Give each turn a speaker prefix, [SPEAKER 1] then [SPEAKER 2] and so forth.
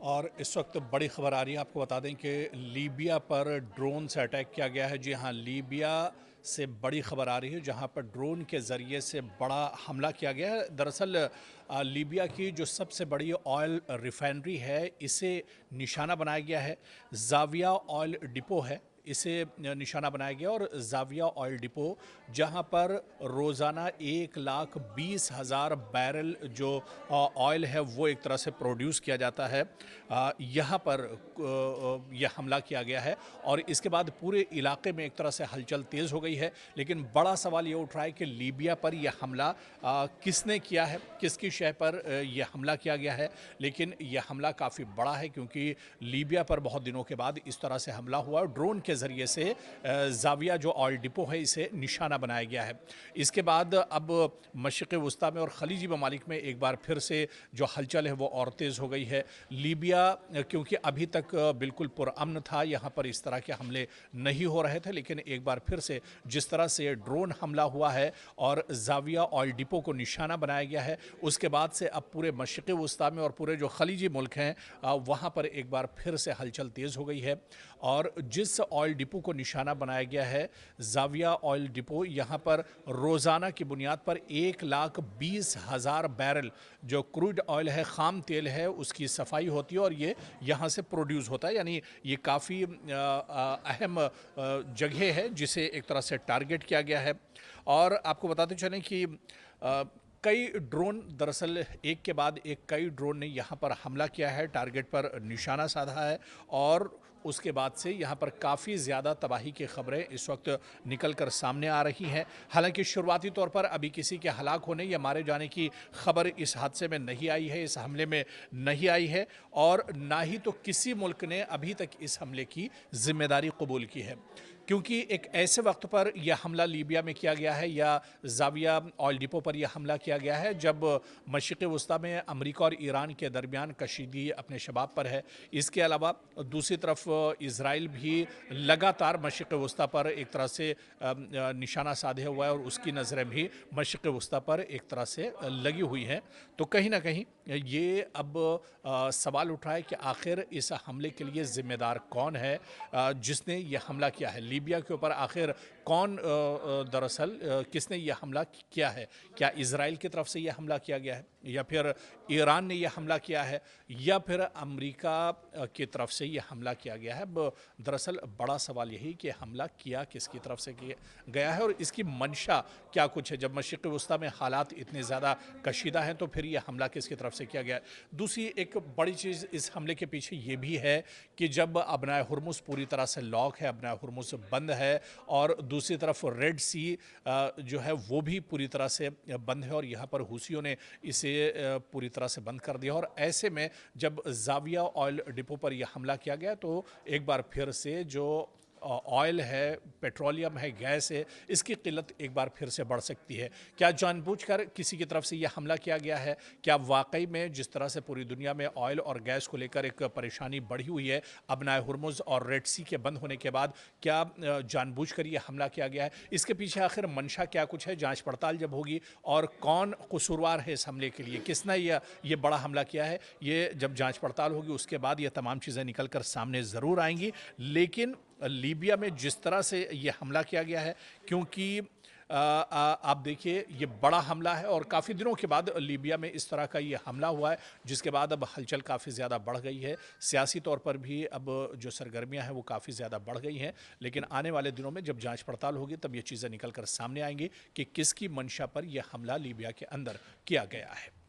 [SPEAKER 1] और इस वक्त बड़ी खबर आ रही है। आपको बता दें कि लीबिया पर ड्रोन से अटैक किया गया है। जी हाँ, लीबिया से बड़ी खबर आ रही है जहां पर ड्रोन के ज़रिए से बड़ा हमला किया गया है। दरअसल लीबिया की जो सबसे बड़ी ऑयल रिफाइनरी है, इसे निशाना बनाया गया है। जाविया ऑयल डिपो है, इसे निशाना बनाया गया। और जाविया ऑयल डिपो जहां पर रोज़ाना 1,20,000 बैरल जो ऑयल है वो एक तरह से प्रोड्यूस किया जाता है, यहाँ पर यह हमला किया गया है। और इसके बाद पूरे इलाके में एक तरह से हलचल तेज़ हो गई है। लेकिन बड़ा सवाल ये उठ रहा है कि लीबिया पर यह हमला किसने किया है, किसकी शय पर यह हमला किया गया है। लेकिन यह हमला काफ़ी बड़ा है क्योंकि लीबिया पर बहुत दिनों के बाद इस तरह से हमला हुआ और ड्रोन के ज़रिए से जाविया जो ऑयल डिपो है इसे निशाना बनाया गया है। इसके बाद अब मशरिक़ वस्ता में और खलीजी ममालिक में एक बार फिर से जो हलचल है वो और तेज़ हो गई है। लीबिया क्योंकि अभी तक बिल्कुल पुरअमन था, यहाँ पर इस तरह के हमले नहीं हो रहे थे, लेकिन एक बार फिर से जिस तरह से ड्रोन हमला हुआ है और जाविया ऑयल डिपो को निशाना बनाया गया है, उसके बाद से अब पूरे मशरिक़ वस्ता में और पूरे जो खलीजी मुल्क हैं वहाँ पर एक बार फिर से हलचल तेज़ हो गई है। और जिस ऑयल डिपो को निशाना बनाया गया है, जाविया ऑयल डिपो, यहाँ पर रोज़ाना की बुनियाद पर 1,20,000 बैरल जो क्रूड ऑयल है, ख़ाम तेल है, उसकी सफाई होती है और ये यहाँ से प्रोड्यूस होता है। यानी ये काफ़ी अहम जगह है जिसे एक तरह से टारगेट किया गया है। और आपको बताते चलें कि कई ड्रोन, दरअसल एक के बाद एक कई ड्रोन ने यहाँ पर हमला किया है, टारगेट पर निशाना साधा है। और उसके बाद से यहाँ पर काफ़ी ज़्यादा तबाही की खबरें इस वक्त निकल कर सामने आ रही हैं। हालांकि शुरुआती तौर पर अभी किसी के हलाक होने या मारे जाने की खबर इस हादसे में नहीं आई है, इस हमले में नहीं आई है। और ना ही तो किसी मुल्क ने अभी तक इस हमले की जिम्मेदारी कबूल की है, क्योंकि एक ऐसे वक्त पर यह हमला लीबिया में किया गया है या जाविया ऑयल डिपो पर यह हमला किया गया है जब मशरिक़ वस्ता में अमेरिका और ईरान के दरमियान कशीदगी अपने शबाब पर है। इसके अलावा दूसरी तरफ इज़राइल भी लगातार मशरिक़ वस्ता पर एक तरह से निशाना साधे हुआ है और उसकी नज़रें भी मशरिक़ वस्ता पर एक तरह से लगी हुई हैं। तो कहीं ना कहीं ये अब सवाल उठ रहा है कि आखिर इस हमले के लिए ज़िम्मेदार कौन है, जिसने यह हमला किया है लीबिया के ऊपर। आखिर कौन दरअसल किसने यह हमला किया है? क्या इज़राइल की तरफ से यह हमला किया गया है, या फिर ईरान ने यह हमला किया है, या फिर अमेरिका की तरफ से यह हमला किया गया है? दरअसल बड़ा सवाल यही कि हमला किया किसकी तरफ से किया गया है और इसकी मंशा क्या कुछ है। जब मशरिक़ वस्ता में हालात इतने ज़्यादा कशीदा हैं तो फिर यह हमला किसकी तरफ से किया गया है? दूसरी एक बड़ी चीज़ इस हमले के पीछे ये भी है कि जब अबनाए हुर्मुज़ पूरी तरह से लॉक है, अबनाए हुर्मुज़ बंद है, और दूसरी तरफ रेड सी जो है वो भी पूरी तरह से बंद है और यहाँ पर हूसियों ने इसे पूरी तरह से बंद कर दिया। और ऐसे में जब जाविया ऑयल डिपो पर यह हमला किया गया तो एक बार फिर से जो ऑयल है, पेट्रोलियम है, गैस है, इसकी किल्लत एक बार फिर से बढ़ सकती है। क्या जानबूझकर किसी की तरफ से यह हमला किया गया है? क्या वाकई में जिस तरह से पूरी दुनिया में ऑयल और गैस को लेकर एक परेशानी बढ़ी हुई है अबनाए हुर्मुज़ और रेड सी के बंद होने के बाद, क्या जानबूझकर यह हमला किया गया है? इसके पीछे आखिर मंशा क्या कुछ है? जांच पड़ताल जब होगी और कौन कसूरवार है इस हमले के लिए, किसने ये बड़ा हमला किया है, ये जब जांच पड़ताल होगी उसके बाद ये तमाम चीज़ें निकल कर सामने ज़रूर आएंगी। लेकिन लीबिया में जिस तरह से ये हमला किया गया है, क्योंकि आप देखिए ये बड़ा हमला है और काफ़ी दिनों के बाद लीबिया में इस तरह का ये हमला हुआ है, जिसके बाद अब हलचल काफ़ी ज़्यादा बढ़ गई है। सियासी तौर पर भी अब जो सरगर्मियां हैं वो काफ़ी ज़्यादा बढ़ गई हैं। लेकिन आने वाले दिनों में जब जांच पड़ताल होगी तब ये चीज़ें निकल कर सामने आएंगी कि किसकी मंशा पर यह हमला लीबिया के अंदर किया गया है।